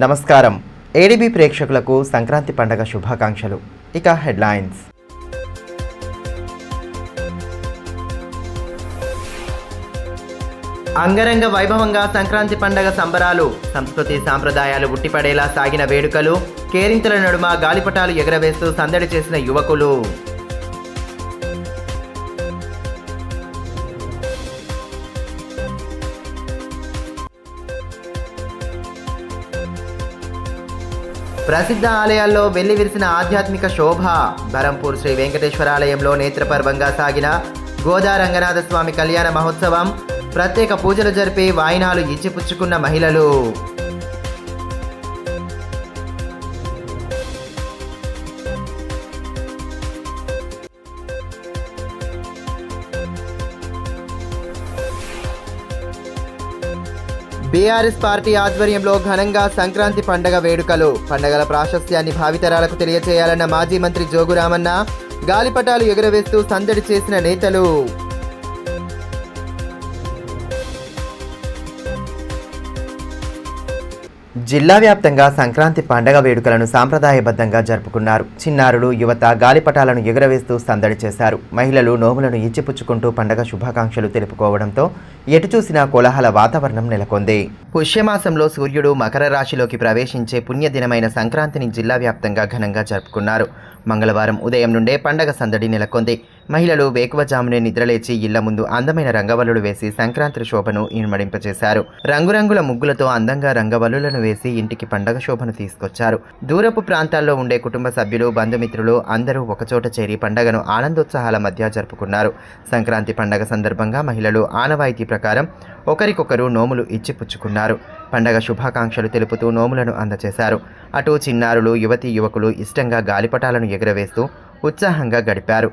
నమస్కారం. ఏడీబీ ప్రేక్షకులకు సంక్రాంతి పండుగ శుభాకాంక్షలు. ఇక హెడ్లైన్స్. అంగరంగ వైభవంగా సంక్రాంతి పండుగ సంబరాలు. సంస్కృతి సాంప్రదాయాలు ఉట్టిపడేలా సాగిన వేడుకలు. కేరింతల నడుమ గాలిపటాలు ఎగరవేస్తూ సందడి చేసిన యువకులు. ప్రసిద్ధ ఆలయాల్లో వెళ్లి విరిసిన ఆధ్యాత్మిక శోభ. బరంపూర్ శ్రీ వెంకటేశ్వర ఆలయంలో నేత్రపర్వంగా సాగిన గోదా రంగనాథ స్వామి కళ్యాణ మహోత్సవం. ప్రత్యేక పూజలు జరిపి వాయినాలు ఇచ్చిపుచ్చుకున్న మహిళలు. బీఆర్ఎస్ పార్టీ ఆధ్వర్యంలో ఘనంగా సంక్రాంతి పండగ వేడుకలు. పండగల ప్రాశస్త్యాన్ని భావితరాలకు తెలియచేయాలన్న మాజీ మంత్రి జోగు రామన్న. గాలిపటాలు ఎగురవేస్తూ సందడి చేసిన నేతలు. జిల్లా వ్యాప్తంగా సంక్రాంతి పండగ వేడుకలను సాంప్రదాయబద్ధంగా జరుపుకున్నారు. చిన్నారులు, యువత గాలిపటాలను ఎగురవేస్తూ సందడి చేశారు. మహిళలు నోములను ఇచ్చిపుచ్చుకుంటూ పండగ శుభాకాంక్షలు తెలుపుకోవడంతో ఎటు చూసినా కోలాహల వాతావరణం నెలకొంది. పుష్యమాసంలో సూర్యుడు మకర రాశిలోకి ప్రవేశించే పుణ్యదినమైన సంక్రాంతిని జిల్లా వ్యాప్తంగా ఘనంగా జరుపుకున్నారు. మంగళవారం ఉదయం నుండే పండగ సందడి నెలకొంది. మహిళలు వేకువజామునే నిద్రలేచి ఇళ్ల ముందు అందమైన రంగవల్లులు వేసి సంక్రాంతి శోభను ఇనుమడింపచేశారు. రంగురంగుల ముగ్గులతో అందంగా రంగవల్లులను వేసి ఇంటికి పండగ శోభను తీసుకొచ్చారు. దూరపు ప్రాంతాల్లో ఉండే కుటుంబ సభ్యులు, బంధుమిత్రులు అందరూ ఒకచోట చేరి పండగను ఆనందోత్సాహాల మధ్య జరుపుకున్నారు. సంక్రాంతి పండగ సందర్భంగా మహిళలు ఆనవాయితీ ప్రకారం ఒకరికొకరు నోములు ఇచ్చిపుచ్చుకున్నారు. పండగ శుభాకాంక్షలు తెలుపుతూ నోములను అందజేశారు. అటు చిన్నారులు, యువతీ యువకులు ఇష్టంగా గాలిపటాలను ఎగురవేస్తూ ఉత్సాహంగా గడిపారు.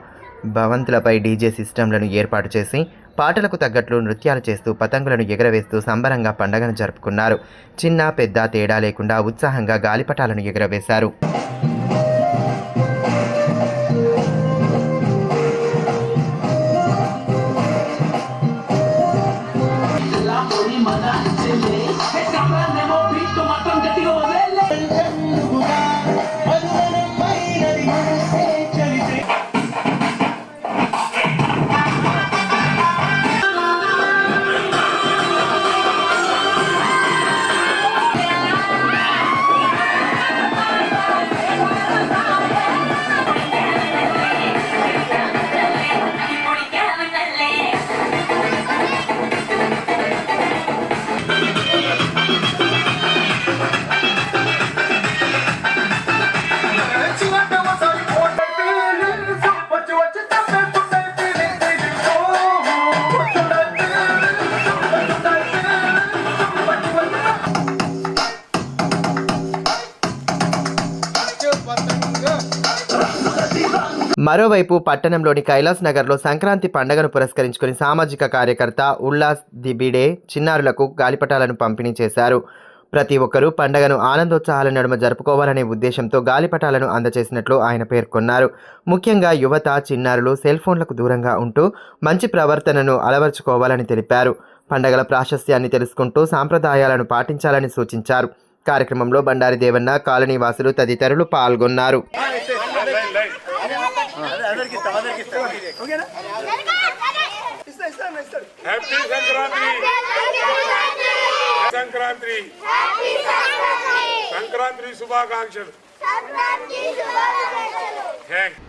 భవంతులపై డీజే సిస్టంలను ఏర్పాటు చేసి పాటలకు తగ్గట్లు నృత్యాలు చేస్తూ పతంగులను ఎగురవేస్తూ సంబరంగా పండగను జరుపుకున్నారు. చిన్న పెద్ద తేడా లేకుండా ఉత్సాహంగా గాలిపటాలను ఎగురవేశారు. మరోవైపు పట్టణంలోని కైలాస్ నగర్లో సంక్రాంతి పండుగను పురస్కరించుకుని సామాజిక కార్యకర్త ఉల్లాస్ దిబిడే చిన్నారులకు గాలిపటాలను పంపిణీ చేశారు. ప్రతి ఒక్కరూ పండుగను ఆనందోత్సాహాల నడుమ జరుపుకోవాలనే ఉద్దేశంతో గాలిపటాలను అందజేసినట్లు ఆయన పేర్కొన్నారు. ముఖ్యంగా యువత, చిన్నారులు సెల్ ఫోన్లకు దూరంగా ఉంటూ మంచి ప్రవర్తనను అలవర్చుకోవాలని తెలిపారు. పండుగల ప్రాశస్త్యాన్ని తెలుసుకుంటూ సాంప్రదాయాలను పాటించాలని సూచించారు. కార్యక్రమంలో బండారి దేవన్న, కాలనీ వాసులు తదితరులు పాల్గొన్నారు.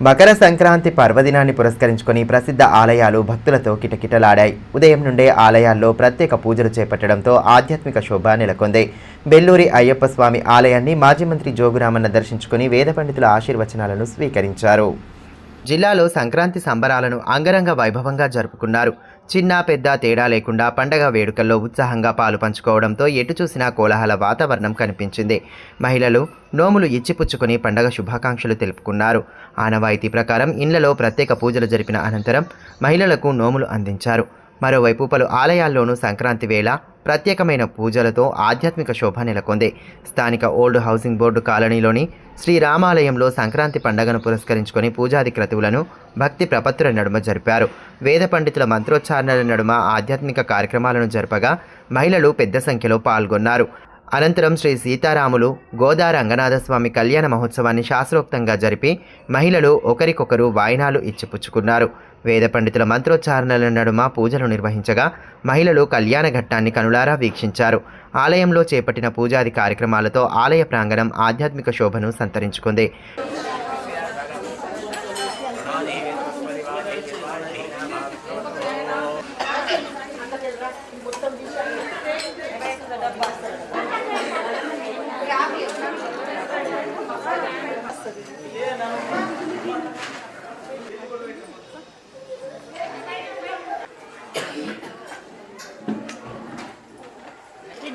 మకర సంక్రాంతి పర్వదినాన్ని పురస్కరించుకొని ప్రసిద్ధ ఆలయాలు భక్తులతో కిటకిటలాడాయి. ఉదయం నుండే ఆలయాల్లో ప్రత్యేక పూజలు చేపట్టడంతో ఆధ్యాత్మిక శోభ నెలకొంది. బెల్లూరి అయ్యప్ప స్వామి ఆలయాన్ని మాజీ మంత్రి జోగు రామన్న దర్శించుకుని వేద పండితుల ఆశీర్వచనాలను స్వీకరించారు. జిల్లాలో సంక్రాంతి సంబరాలను అంగరంగ వైభవంగా జరుపుకున్నారు. చిన్న పెద్ద తేడా లేకుండా పండగ వేడుకల్లో ఉత్సాహంగా పాలు పంచుకోవడంతో ఎటు చూసినా కోలాహల వాతావరణం కనిపించింది. మహిళలు నోములు ఇచ్చిపుచ్చుకుని పండగ శుభాకాంక్షలు తెలుపుకున్నారు. ఆనవాయితీ ప్రకారం ఇండ్లలో ప్రత్యేక పూజలు జరిపిన అనంతరం మహిళలకు నోములు అందించారు. మరోవైపు పలు ఆలయాల్లోనూ సంక్రాంతి వేళ ప్రత్యేకమైన పూజలతో ఆధ్యాత్మిక శోభ నెలకొంది. స్థానిక ఓల్డ్ హౌసింగ్ బోర్డు కాలనీలోని శ్రీరామాలయంలో సంక్రాంతి పండుగను పురస్కరించుకొని పూజాది క్రతువులను భక్తి ప్రపత్తుల నడుమ జరిపారు. వేద పండితుల మంత్రోచ్చారణల నడుమ ఆధ్యాత్మిక కార్యక్రమాలను జరపగా మహిళలు పెద్ద సంఖ్యలో పాల్గొన్నారు. అనంతరం శ్రీ సీతారాములు గోదా రంగనాథస్వామి కళ్యాణ మహోత్సవాన్ని శాస్త్రోక్తంగా జరిపి మహిళలు ఒకరికొకరు వాయినాలు ఇచ్చిపుచ్చుకున్నారు. వేద పండితుల మంత్రోచ్చారణల నడుమ పూజలు నిర్వహించగా మహిళలు కళ్యాణ ఘట్టాన్ని కనులారా వీక్షించారు. ఆలయంలో చేపట్టిన పూజాది కార్యక్రమాలతో ఆలయ ప్రాంగణం ఆధ్యాత్మిక శోభను సంతరించుకుంది.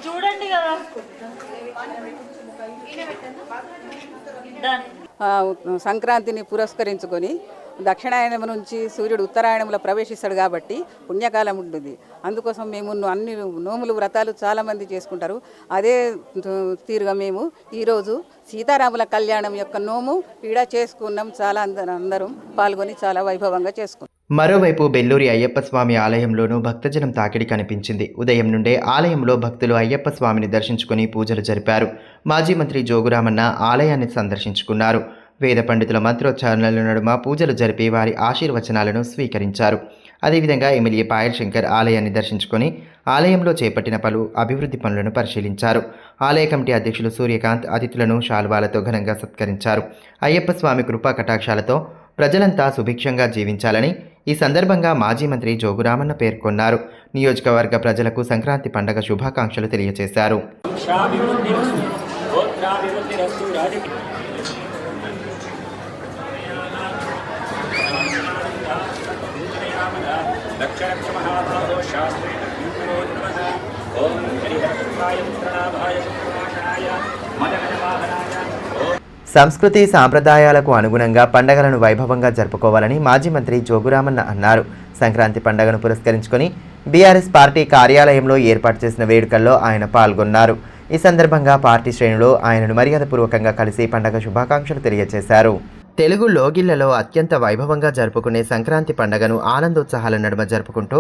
చూడండి కదా సంక్రాంతిని పురస్కరించుకొని దక్షిణాయనం నుంచి సూర్యుడు ఉత్తరాయణంలో ప్రవేశిస్తాడు కాబట్టి పుణ్యకాలం ఉంటుంది. అందుకోసం మేము అన్ని నోములు వ్రతాలు చాలామంది చేసుకుంటారు. అదే తీరుగా మేము ఈరోజు సీతారాముల కళ్యాణం యొక్క నోము ఈడ చేసుకున్నాం. చాలా అందరం పాల్గొని చాలా వైభవంగా చేసుకున్నాం. మరోవైపు బెల్లూరి అయ్యప్ప స్వామి ఆలయంలోనూ భక్తజనం తాకిడి కనిపించింది. ఉదయం నుండే ఆలయంలో భక్తులు అయ్యప్ప స్వామిని దర్శించుకుని పూజలు జరిపారు. మాజీ మంత్రి జోగురామన్న ఆలయాన్ని సందర్శించుకున్నారు. వేద పండితుల మంత్రోచ్చారణల నడుమ పూజలు జరిపి వారి ఆశీర్వచనాలను స్వీకరించారు. అదేవిధంగా ఎమ్మెల్యే పాయల్ శంకర్ ఆలయాన్ని దర్శించుకొని ఆలయంలో చేపట్టిన పలు అభివృద్ధి పనులను పరిశీలించారు. ఆలయ కమిటీ అధ్యక్షులు సూర్యకాంత్ అతిథులను శాల్వాలతో ఘనంగా సత్కరించారు. అయ్యప్ప స్వామి కృపా కటాక్షాలతో ప్రజలంతా సుభిక్షంగా జీవించాలని ఈ సందర్భంగా మాజీ మంత్రి జోగురామన్న పేర్కొన్నారు. నియోజకవర్గ ప్రజలకు సంక్రాంతి పండుగ శుభాకాంక్షలు తెలియజేశారు. సంస్కృతి సాంప్రదాయాలకు అనుగుణంగా పండగలను వైభవంగా జరుపుకోవాలని మాజీ మంత్రి జోగురామన్న అన్నారు. సంక్రాంతి పండుగను పురస్కరించుకొని బీఆర్ఎస్ పార్టీ కార్యాలయంలో ఏర్పాటు చేసిన వేడుకల్లో ఆయన పాల్గొన్నారు. ఈ సందర్భంగా పార్టీ శ్రేణులు ఆయనను మర్యాదపూర్వకంగా కలిసి పండగ శుభాకాంక్షలు తెలియజేశారు. తెలుగు లోగిళ్లలో అత్యంత వైభవంగా జరుపుకునే సంక్రాంతి పండుగను ఆనందోత్సాహాల నడుమ జరుపుకుంటూ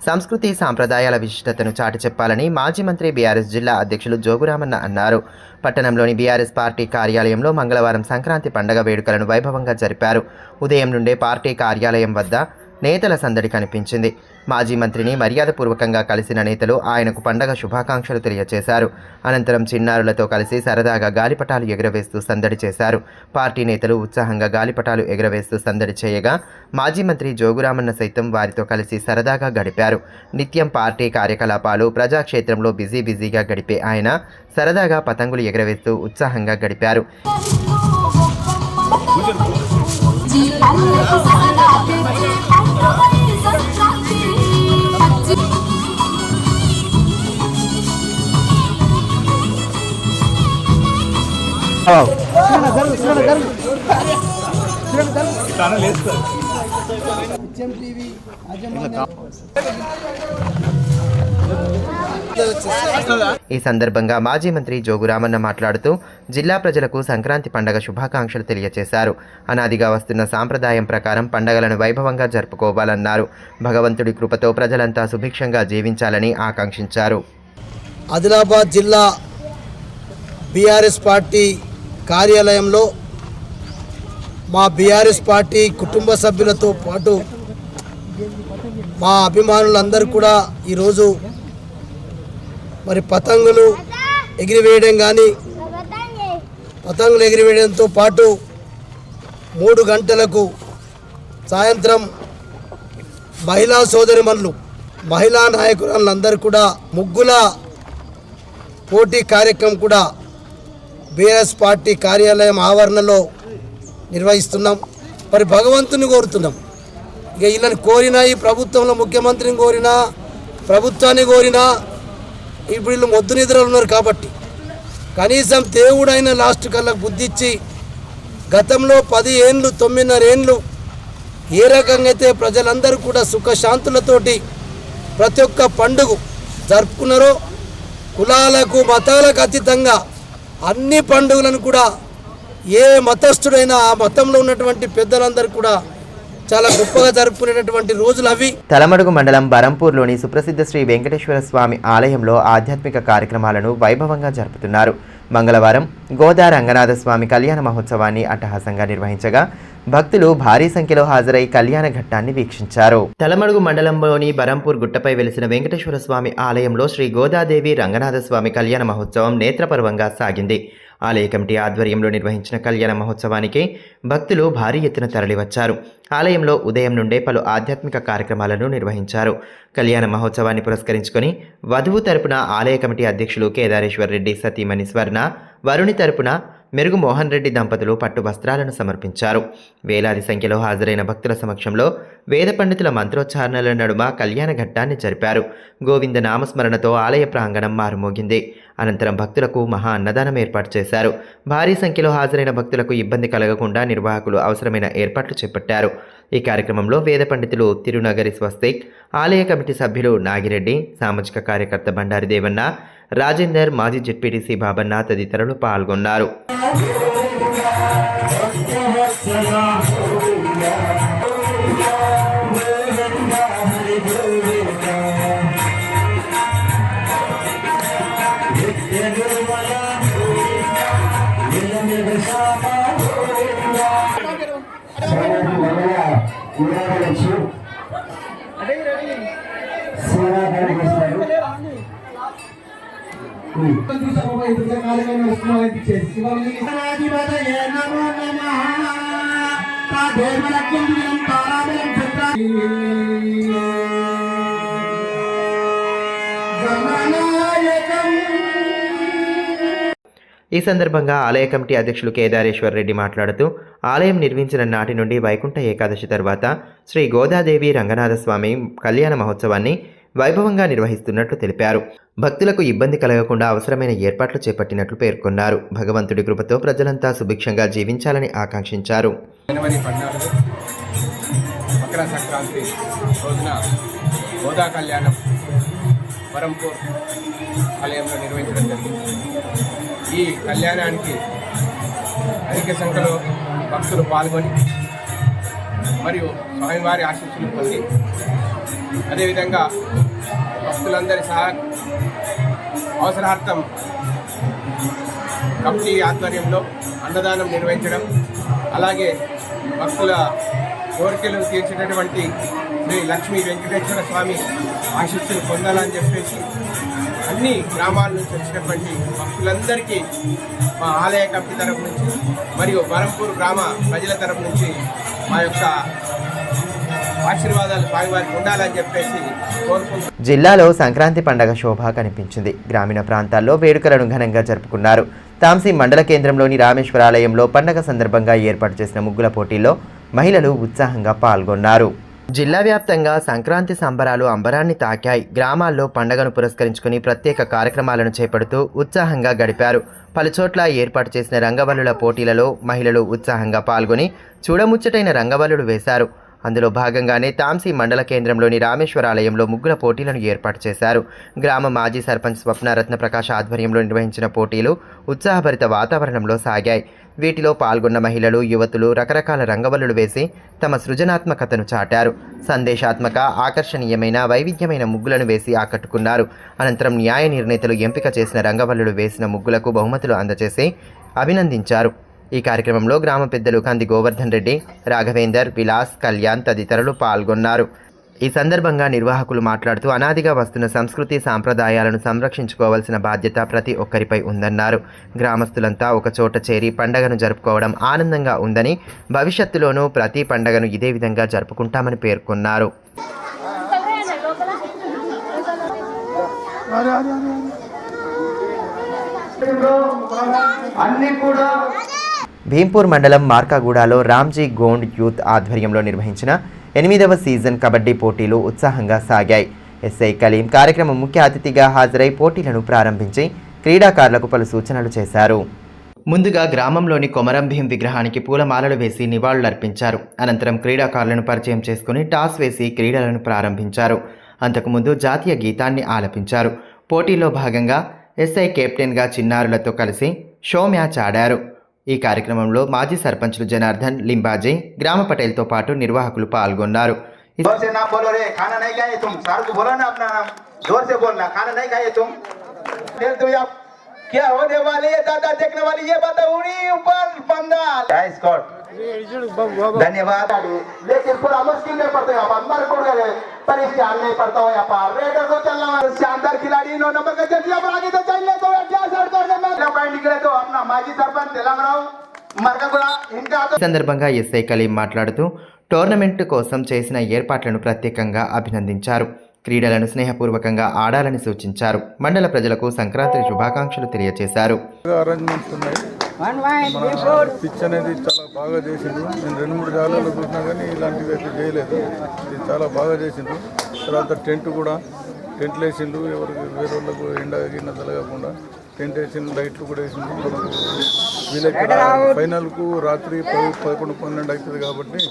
సంస్కృతి సాంప్రదాయాల విశిష్టతను చాటి చెప్పాలని మాజీ మంత్రి బీఆర్ఎస్ జిల్లా అధ్యక్షులు జోగురామన్న అన్నారు. పట్టణంలోని బీఆర్ఎస్ పార్టీ కార్యాలయంలో మంగళవారం సంక్రాంతి పండుగ వేడుకలను వైభవంగా జరిపారు. ఉదయం నుండే పార్టీ కార్యాలయం వద్ద నేతల సందడి కనిపించింది. మాజీ మంత్రిని మర్యాదపూర్వకంగా కలిసిన నేతలు ఆయనకు పండగ శుభాకాంక్షలు తెలియజేశారు. అనంతరం చిన్నారులతో కలిసి సరదాగా గాలిపటాలు ఎగురవేస్తూ సందడి చేశారు. పార్టీ నేతలు ఉత్సాహంగా గాలిపటాలు ఎగురవేస్తూ సందడి చేయగా మాజీ మంత్రి జోగురామన్న సైతం వారితో కలిసి సరదాగా గడిపారు. నిత్యం పార్టీ కార్యకలాపాలు ప్రజాక్షేత్రంలో బిజీగా గడిపే ఆయన సరదాగా పతంగులు ఎగురవేస్తూ ఉత్సాహంగా గడిపారు. ఈ సందర్భంగా మాజీ మంత్రి జోగురామన్న మాట్లాడుతూ జిల్లా ప్రజలకు సంక్రాంతి పండుగ శుభాకాంక్షలు తెలియజేశారు. అనాదిగా వస్తున్న సాంప్రదాయం ప్రకారం పండుగలను వైభవంగా జరుపుకోవాలన్నారు. భగవంతుడి కృపతో ప్రజలంతా సుభిక్షంగా జీవించాలని ఆకాంక్షించారు. ఆదిలాబాద్ జిల్లా బీఆర్ఎస్ పార్టీ కార్యాలయంలో మా బీఆర్ఎస్ పార్టీ కుటుంబ సభ్యులతో పాటు మా అభిమానులందరూ కూడా ఈరోజు మరి పతంగులు ఎగిరివేయడం కానీ పతంగులు ఎగిరివేయడంతో పాటు 3 గంటలకు సాయంత్రం మహిళా సోదరిమణులు మహిళా నాయకులందరూ కూడా ముగ్గుల పోటీ కార్యక్రమం కూడా బీఆర్ఎస్ పార్టీ కార్యాలయం ఆవరణలో నిర్వహిస్తున్నాం. మరి భగవంతుని కోరుతున్నాం. ఇక వీళ్ళని కోరినా, ఈ ప్రభుత్వంలో ముఖ్యమంత్రిని కోరినా, ప్రభుత్వాన్ని కోరినా ఇప్పుడు వీళ్ళు మొద్దు నిద్రలు ఉన్నారు కాబట్టి కనీసం దేవుడైన లాస్ట్ కల్లా బుద్ధిచ్చి గతంలో 10 ఏళ్ళు 9.5 ఏళ్ళు ఏ రకంగా అయితే ప్రజలందరూ కూడా సుఖశాంతులతోటి ప్రతి ఒక్క పండుగ జరుపుకున్నారో కులాలకు మతాలకు అతీతంగా అన్ని పండుగలను కూడా ఏ మతస్థుడైనా ఆ మతంలో ఉన్నటువంటి పెద్దలందరూ కూడా చాలా గొప్పగా జరుపుకునేటటువంటి రోజులు అవి. తలమడుగు మండలం బరంపూర్లోని సుప్రసిద్ధ శ్రీ వెంకటేశ్వర స్వామి ఆలయంలో ఆధ్యాత్మిక కార్యక్రమాలను వైభవంగా జరుపుతున్నారు. మంగళవారం గోదా రంగనాథ స్వామి కళ్యాణ మహోత్సవాన్ని అట్టహాసంగా నిర్వహించగా భక్తులు భారీ సంఖ్యలో హాజరై కళ్యాణ ఘట్టాన్ని వీక్షించారు. తలమడుగు మండలంలోని బరంపూర్ గుట్టపై వెలిసిన వెంకటేశ్వర స్వామి ఆలయంలో శ్రీ గోదాదేవి రంగనాథ స్వామి కళ్యాణ మహోత్సవం నేత్రపర్వంగా సాగింది. ఆలయ కమిటీ ఆధ్వర్యంలో నిర్వహించిన కళ్యాణ మహోత్సవానికి భక్తులు భారీ ఎత్తున తరలివచ్చారు. ఆలయంలో ఉదయం నుండే పలు ఆధ్యాత్మిక కార్యక్రమాలను నిర్వహించారు. కళ్యాణ మహోత్సవాన్ని పురస్కరించుకొని వధువు తరపున ఆలయ కమిటీ అధ్యక్షులు కేదారేశ్వర్ రెడ్డి సతీమణి స్వర్ణ, వరుణి తరపున మెరుగు మోహన్ రెడ్డి దంపతులు పట్టు వస్త్రాలను సమర్పించారు. వేలాది సంఖ్యలో హాజరైన భక్తుల సమక్షంలో వేద పండితుల మంత్రోచ్చారణల నడుమ కళ్యాణ ఘట్టాన్ని జరిపారు. గోవింద నామస్మరణతో ఆలయ ప్రాంగణం మారుమోగింది. అనంతరం భక్తులకు మహా అన్నదానం ఏర్పాటు చేశారు. భారీ సంఖ్యలో హాజరైన భక్తులకు ఇబ్బంది కలగకుండా నిర్వాహకులు అవసరమైన ఏర్పాట్లు చేపట్టారు. ఈ కార్యక్రమంలో వేద పండితులు తిరునగరి స్వస్తిక్, ఆలయ కమిటీ సభ్యులు నాగిరెడ్డి, సామాజిక కార్యకర్త బండారి దేవన్న, రాజేందర్, మాజీ జెడ్పీటీసీ బాబన్న తదితరులు పాల్గొన్నారు. ఈ సందర్భంగా ఆలయ కమిటీ అధ్యక్షులు కేదారేశ్వర్ రెడ్డి మాట్లాడుతూ ఆలయం నిర్మించిన నాటి నుండి వైకుంఠ ఏకాదశి తర్వాత శ్రీ గోదాదేవి రంగనాథ స్వామి కళ్యాణ మహోత్సవాన్ని వైభవంగా నిర్వహిస్తున్నట్లు తెలిపారు. భక్తులకు ఇబ్బంది కలగకుండా అవసరమైన ఏర్పాట్లు చేపట్టినట్లు పేర్కొన్నారు. భగవంతుడి కృపతో ప్రజలంతా సుభిక్షంగా జీవించాలని ఆకాంక్షించారు. జనవరి 14 మకర సంక్రాంతి రోజున గోదా కళ్యాణం బరంపూర్ ఆలయంలో నిర్వహించడం జరిగింది. ఈ కళ్యాణానికి అధిక సంఖ్యలో భక్తులు పాల్గొని మరియు స్వామివారి ఆశీస్సులు పొంది అదేవిధంగా భక్తులందరి అవసరార్థం కమిటీ ఆధ్వర్యంలో అన్నదానం నిర్వహించడం, అలాగే భక్తుల కోరికలు తీర్చేటటువంటి శ్రీ లక్ష్మీ వెంకటేశ్వర స్వామి ఆశీస్సులు పొందాలని చెప్పేసి అన్ని గ్రామాల నుంచి వచ్చినటువంటి భక్తులందరికీ మా ఆలయ కమిటీ తరఫు నుంచి మరియు బరంపూర్ గ్రామ ప్రజల తరఫు నుంచి మా యొక్క ఆశీర్వాదాలు స్వామివారికి ఉండాలని చెప్పేసి కోరుకుంటున్నాం. జిల్లాలో సంక్రాంతి పండగ శోభ కనిపించింది. గ్రామీణ ప్రాంతాల్లో వేడుకలను ఘనంగా జరుపుకున్నారు. తాంసీ మండల కేంద్రంలోని రామేశ్వరాలయంలో పండగ సందర్భంగా ఏర్పాటు చేసిన ముగ్గుల పోటీల్లో మహిళలు ఉత్సాహంగా పాల్గొన్నారు. జిల్లా వ్యాప్తంగా సంక్రాంతి సంబరాలు అంబరాన్ని తాకాయి. గ్రామాల్లో పండగను పురస్కరించుకుని ప్రత్యేక కార్యక్రమాలను చేపడుతూ ఉత్సాహంగా గడిపారు. పలుచోట్ల ఏర్పాటు చేసిన రంగవల్లుల పోటీలలో మహిళలు ఉత్సాహంగా పాల్గొని చూడముచ్చటైన రంగవల్లులు వేశారు. అందులో భాగంగానే తాంసీ మండల కేంద్రంలోని రామేశ్వరాలయంలో ముగ్గుల పోటీలను ఏర్పాటు చేశారు. గ్రామ మాజీ సర్పంచ్ స్వప్న రత్నప్రకాశ్ ఆధ్వర్యంలో నిర్వహించిన పోటీలు ఉత్సాహభరిత వాతావరణంలో సాగాయి. వీటిలో పాల్గొన్న మహిళలు, యువతులు రకరకాల రంగవల్లులు వేసి తమ సృజనాత్మకతను చాటారు. సందేశాత్మక, ఆకర్షణీయమైన, వైవిధ్యమైన ముగ్గులను వేసి ఆకట్టుకున్నారు. అనంతరం న్యాయ నిర్ణేతలు ఎంపిక చేసిన రంగవల్లులు వేసిన ముగ్గులకు బహుమతులు అందజేసి అభినందించారు. ఈ కార్యక్రమంలో గ్రామ పెద్దలు కంది గోవర్ధన్ రెడ్డి, రాఘవేందర్, విలాస్, కళ్యాణ్ తదితరులు పాల్గొన్నారు. ఈ సందర్భంగా నిర్వాహకులు మాట్లాడుతూ అనాదిగా వస్తున్న సంస్కృతి సాంప్రదాయాలను సంరక్షించుకోవాల్సిన బాధ్యత ప్రతి ఒక్కరిపై ఉందన్నారు. గ్రామస్తులంతా ఒకచోట చేరి పండగను జరుపుకోవడం ఆనందంగా ఉందని, భవిష్యత్తులోనూ ప్రతి పండగను ఇదే విధంగా జరుపుకుంటామని పేర్కొన్నారు. భీంపూర్ మండలం మార్కాగూడలో రామ్జీ గోండ్ యూత్ ఆధ్వర్యంలో నిర్వహించిన 8వ సీజన్ కబడ్డీ పోటీలు ఉత్సాహంగా సాగాయి. ఎస్ఐ కలీం కార్యక్రమం ముఖ్య అతిథిగా హాజరై పోటీలను ప్రారంభించి క్రీడాకారులకు పలు సూచనలు చేశారు. ముందుగా గ్రామంలోని కొమరం భీం విగ్రహానికి పూలమాలలు వేసి నివాళులర్పించారు. అనంతరం క్రీడాకారులను పరిచయం చేసుకుని టాస్ వేసి క్రీడలను ప్రారంభించారు. అంతకుముందు జాతీయ గీతాన్ని ఆలపించారు. పోటీలో భాగంగా ఎస్ఐ కెప్టెన్గా చిన్నారులతో కలిసి షో మ్యాచ్ ఆడారు. ఈ కార్యక్రమంలో మాజీ సర్పంచ్లు జనార్దన్, లింబాజీ, గ్రామ పటేల్తో పాటు నిర్వాహకులు పాల్గొన్నారు. जोर से ना बोलो रे, खाना नहीं खाए तुम, सार को बोलो ना अपना नाम, जोर से बोलना, खाना नहीं खाए तुम। फिर तो आप क्या होने वाली है दादा देखने वाली ये बात उड़ी ऊपर बंदा जय स्कॉट धन्यवाद। लेकिन पूरा मुश्किल में पड़ते हैं आप मर को गए परेशान नहीं पड़ता हो यहाँ पर रेडर को चलना शानदार खिलाड़ी 9 नंबर का जल्दी अब आगे तो चल ले तो क्या सर करने में पॉइंट निकले तो अपना माजी सरपंच तेलंगाना मरकगुड़ा इनका ఈ సందర్భంగా ఎస్ఐ కలీం మాట్లాడుతూ టోర్నమెంట్ కోసం చేసిన ఏర్పాట్లను ప్రత్యేకంగా అభినందించారు. క్రీడలను స్నేహపూర్వకంగా ఆడాలని సూచించారు. మండల ప్రజలకు సంక్రాంతి శుభాకాంక్షలు తెలియజేశారు. అరేంజ్మెంట్స్ ఉన్నాయి. పిచ్ అనేది చాలా బాగా చేసిండ్రు. నేను 2-3 జాగాలలో చూసినా కానీ ఇలాంటివి అయితే చేయలేదు. ఇది చాలా బాగా చేసిండ్రు. తర్వాత టెంట్ వేసిండ్రు. ఎవరికి వేరే వాళ్ళకు ఎండ గిన్నె తలగకుండా టెంట్ వేసిండ్రు, లైట్లు కూడా వేసిండ్రు. వీళ్ళకి ఫైనల్కు రాత్రి 11-12 అవుతుంది కాబట్టి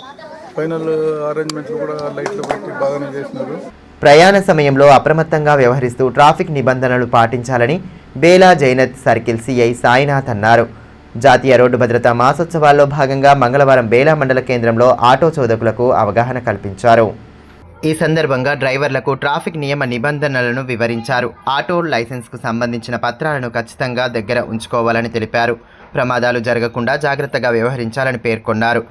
ఫైనల్ అరేంజ్మెంట్లు కూడా లైట్లు పెట్టి బాగానే చేసినారు. ప్రయాణ సమయంలో అప్రమత్తంగా వ్యవహరిస్తూ ట్రాఫిక్ నిబంధనలు పాటించాలని బేలా జైనత్ సర్కిల్ సిఐ సాయినాథ్ అన్నారు. జాతీయ రోడ్డు భద్రతా మాసోత్సవాల్లో భాగంగా మంగళవారం బేలా మండల కేంద్రంలో ఆటో చోదకులకు అవగాహన కల్పించారు. ఈ సందర్భంగా డ్రైవర్లకు ట్రాఫిక్ నియమ నిబంధనలను వివరించారు. ఆటో లైసెన్స్కు సంబంధించిన పత్రాలను ఖచ్చితంగా దగ్గర ఉంచుకోవాలని తెలిపారు. ప్రమాదాలు జరగకుండా జాగ్రత్తగా వ్యవహరించాలని పేర్కొన్నారు.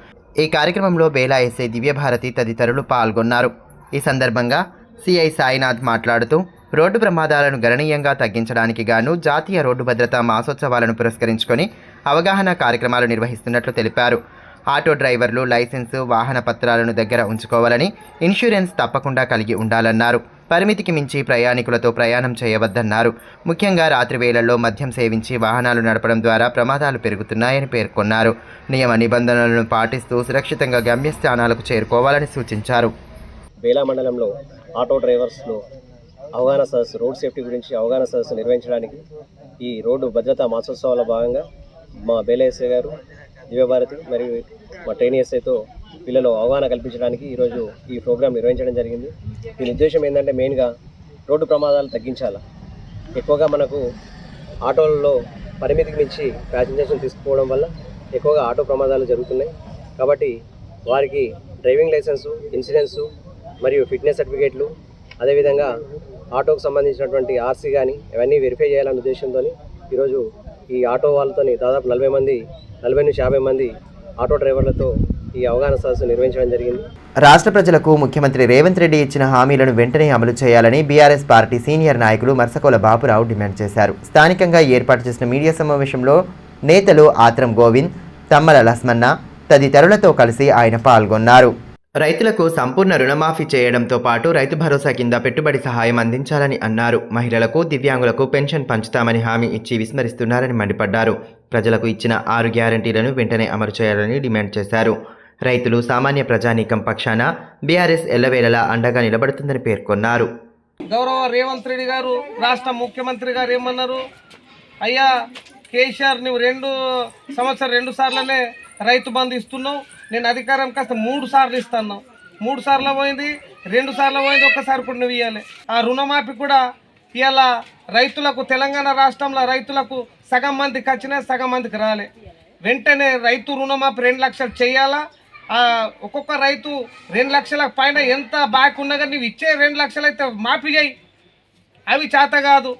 ఈ కార్యక్రమంలో బేలా ఎస్ఐ దివ్యభారతి తదితరులు పాల్గొన్నారు. ఈ సందర్భంగా సిఐ సాయినాథ్ మాట్లాడుతూ రోడ్డు ప్రమాదాలను గణనీయంగా తగ్గించడానికి గాను జాతీయ రోడ్డు భద్రతా మాసోత్సవాలను పురస్కరించుకొని అవగాహన కార్యక్రమాలు నిర్వహిస్తున్నట్లు తెలిపారు. ఆటో డ్రైవర్లు లైసెన్సు, వాహన పత్రాలను దగ్గర ఉంచుకోవాలని, ఇన్సూరెన్స్ తప్పకుండా కలిగి ఉండాలన్నారు. పరిమితికి మించి ప్రయాణికులతో ప్రయాణం చేయవద్దన్నారు. ముఖ్యంగా రాత్రి వేళల్లో మద్యం సేవించి వాహనాలు నడపడం ద్వారా ప్రమాదాలు పెరుగుతున్నాయని పేర్కొన్నారు. నియమ నిబంధనలను పాటిస్తూ సురక్షితంగా గమ్యస్థానాలకు చేరుకోవాలని సూచించారు. బేలా మండలంలో ఆటో డ్రైవర్స్లో అవగాహన సదస్సు, రోడ్ సేఫ్టీ గురించి అవగాహన సదస్సు నిర్వహించడానికి ఈ రోడ్డు భద్రతా మాసోత్సవాల భాగంగా మా బేలా ఎస్ఐ గారు, దివ్యభారతి మరియు మా ట్రైనీ ఎస్ఐతో పిల్లలు అవగాహన కల్పించడానికి ఈరోజు ఈ ప్రోగ్రాం నిర్వహించడం జరిగింది. దీని ఉద్దేశం ఏంటంటే మెయిన్గా రోడ్డు ప్రమాదాలు తగ్గించాలి. ఎక్కువగా మనకు ఆటోలలో పరిమితికి మించి ప్యాసింజర్స్ని తీసుకుపోవడం వల్ల ఎక్కువగా ఆటో ప్రమాదాలు జరుగుతున్నాయి. కాబట్టి వారికి డ్రైవింగ్ లైసెన్సు, ఇన్సూరెన్సు మరియు ఫిట్నెస్ సర్టిఫికేట్లు, అదేవిధంగా ఆటోకు సంబంధించినటువంటి ఆర్సీ కానీ ఇవన్నీ వెరిఫై చేయాలనే ఉద్దేశంతో ఈరోజు ఈ ఆటో వాళ్ళతో దాదాపు 40-50 మంది ఆటో డ్రైవర్లతో ఈ అవగాహన సదస్సు నిర్వహించడం జరిగింది. రాష్ట్ర ప్రజలకు ముఖ్యమంత్రి రేవంత్ రెడ్డి ఇచ్చిన హామీలను వెంటనే అమలు చేయాలని బీఆర్ఎస్ పార్టీ సీనియర్ నాయకులు మర్సకోల బాపురావు డిమాండ్ చేశారు. స్థానికంగా ఏర్పాటు చేసిన మీడియా సమావేశంలో నేతలు ఆత్రం గోవింద్, తమ్మల లస్మన్న తదితరులతో కలిసి ఆయన పాల్గొన్నారు. రైతులకు సంపూర్ణ రుణమాఫీ చేయడంతో పాటు రైతు భరోసా కింద పెట్టుబడి సహాయం అందించాలని అన్నారు. మహిళలకు, దివ్యాంగులకు పెన్షన్ పంచుతామని హామీ ఇచ్చి విస్మరిస్తున్నారని మండిపడ్డారు. ప్రజలకు ఇచ్చిన 6 గ్యారంటీలను వెంటనే అమలు చేయాలని డిమాండ్ చేశారు. రైతులు, సామాన్య ప్రజానీకం పక్షాన బీఆర్ఎస్ ఎల్లవేళలా అండగా నిలబడుతుందని పేర్కొన్నారు. గౌరవ రేవంత్ రెడ్డి గారు రాష్ట్ర ముఖ్యమంత్రి గారు ఏమన్నారు, అయ్యా కేసీఆర్ నువ్వు 2 సార్లనే రైతు బంధు ఇస్తున్నావు, నేను అధికారం కాస్త 3 సార్లు ఇస్తున్నావు, 3 సార్లు పోయింది, 2 సార్లు పోయింది, ఒక్కసారి కూడా నువ్వు ఇవ్వాలి. ఆ రుణమాఫీ కూడా ఇలా రైతులకు, తెలంగాణ రాష్ట్రంలో రైతులకు సగం మందికి వచ్చినా సగం మందికి రాలే. వెంటనే రైతు రుణమాఫీ 2 లక్షలు చేయాలా. ఒక్కొక్క రైతు 2 లక్షల పైన ఎంత బాకీ ఉన్నా కానీ నువ్వు ఇచ్చే 2 లక్షలు అయితే మాఫీ చేయి. అవి చేత కాదు.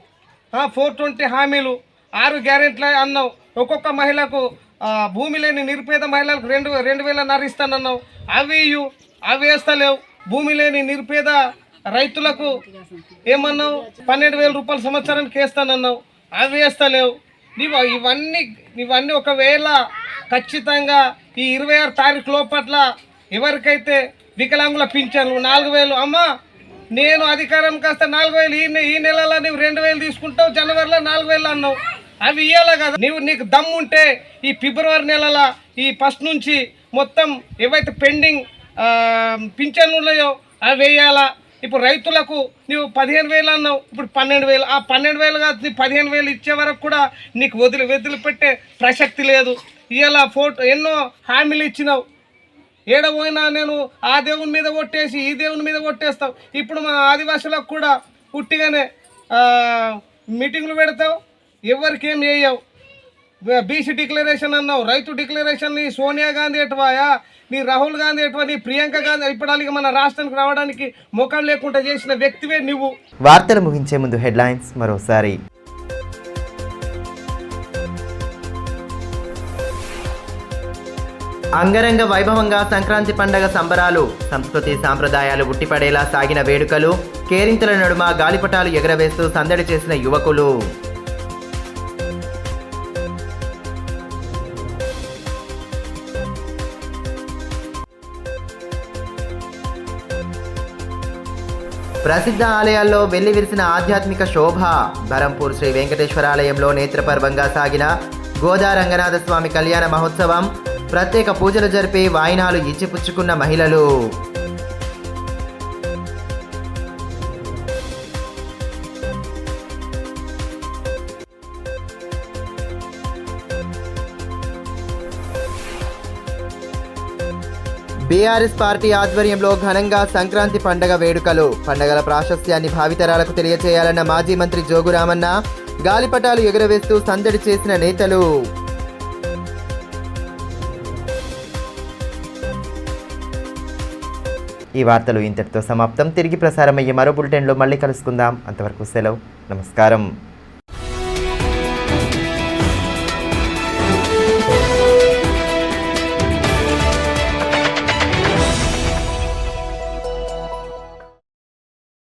420 హామీలు, 6 గ్యారెంటీలు అన్నావు. ఒక్కొక్క మహిళకు భూమి లేని నిరుపేద మహిళలకు 2,000 ఇస్తానన్నావు. అవి వేస్తలేవు. భూమి లేని నిరుపేద రైతులకు ఏమన్నావు, 12,000 రూపాయలు సంవత్సరానికి వేస్తానన్నావు. అవి వేస్తలేవు. ఇవన్నీ ఒకవేళ ఖచ్చితంగా ఈ 26 తారీఖు లోపట్ల ఎవరికైతే వికలాంగుల పింఛన్లు 4,000, అమ్మా నేను అధికారం కాస్త 4,000, ఈ నెలలో నువ్వు 2,000 తీసుకుంటావు, జనవరిలో 4,000 అన్నావు. అవి ఇవ్వాలి కదా. నీకు దమ్ముంటే ఈ ఫిబ్రవరి నెలల ఈ 1 నుంచి మొత్తం ఏవైతే పెండింగ్ పింఛన్లు ఉన్నాయో అవి వేయాలా. ఇప్పుడు రైతులకు నువ్వు 15,000 అన్నావు, ఇప్పుడు 12,000. ఆ 12,000 కాదు, నీ 15,000 ఇచ్చే వరకు కూడా నీకు వదిలిపెట్టే ప్రసక్తి లేదు. ఇలా ఎన్నో హామీలు ఇచ్చినావు. ఏడపోయినా నేను ఆ దేవుని మీద కొట్టేసి ఈ దేవుని మీద కొట్టేస్తావు. ఇప్పుడు మా ఆదివాసులకు కూడా ఉట్టిగానే మీటింగ్లు పెడతావు, ఎవరికేం చేయవు. బీసీ డిక్లరేషన్ అన్నావు, రైతు డిక్లరేషన్ నీ సోనియా గాంధీ ఎటువాయా, నీ రాహుల్ గాంధీ ఎటువా, నీ ప్రియాంక గాంధీ ఇప్పటికి మన రాష్ట్రానికి రావడానికి ముఖం లేకుండా చేసిన వ్యక్తివే నువ్వు. వార్తలు ముగించే ముందు హెడ్లైన్స్ మరోసారి. అంగరంగ వైభవంగా సంక్రాంతి పండగ సంబరాలు, సంస్కృతి సాంప్రదాయాలు ఉట్టిపడేలా సాగిన వేడుకలు, కేరింతల నడుమ గాలిపటాలు ఎగరవేస్తూ సందడి చేసిన యువకులు. ప్రసిద్ధ ఆలయాల్లో వెళ్లి విరిసిన ఆధ్యాత్మిక శోభ, బరంపూర్ శ్రీ వెంకటేశ్వర ఆలయంలో నేత్రపర్వంగా సాగిన గోదా రంగనాథ స్వామి కళ్యాణ మహోత్సవం, ప్రత్యేక పూజలు జరిపి వాయినాలు ఇచ్చిపుచ్చుకున్న మహిళలు. బీఆర్ఎస్ పార్టీ ఆధ్వర్యంలో ఘనంగా సంక్రాంతి పండగ వేడుకలు, పండగల ప్రాశస్త్యాన్ని భావితరాలకు తెలియచేయాలన్న మాజీ మంత్రి జోగురామన్న, గాలిపటాలు ఎగురవేస్తూ సందడి చేసిన నేతలు. ఈ వార్తలు ఇంతటితో సమాప్తం. తిరిగి ప్రసారమయ్యే మరో బులెటిన్లో మళ్ళీ కలుసుకుందాం. అంతవరకు సెలవు. నమస్కారం.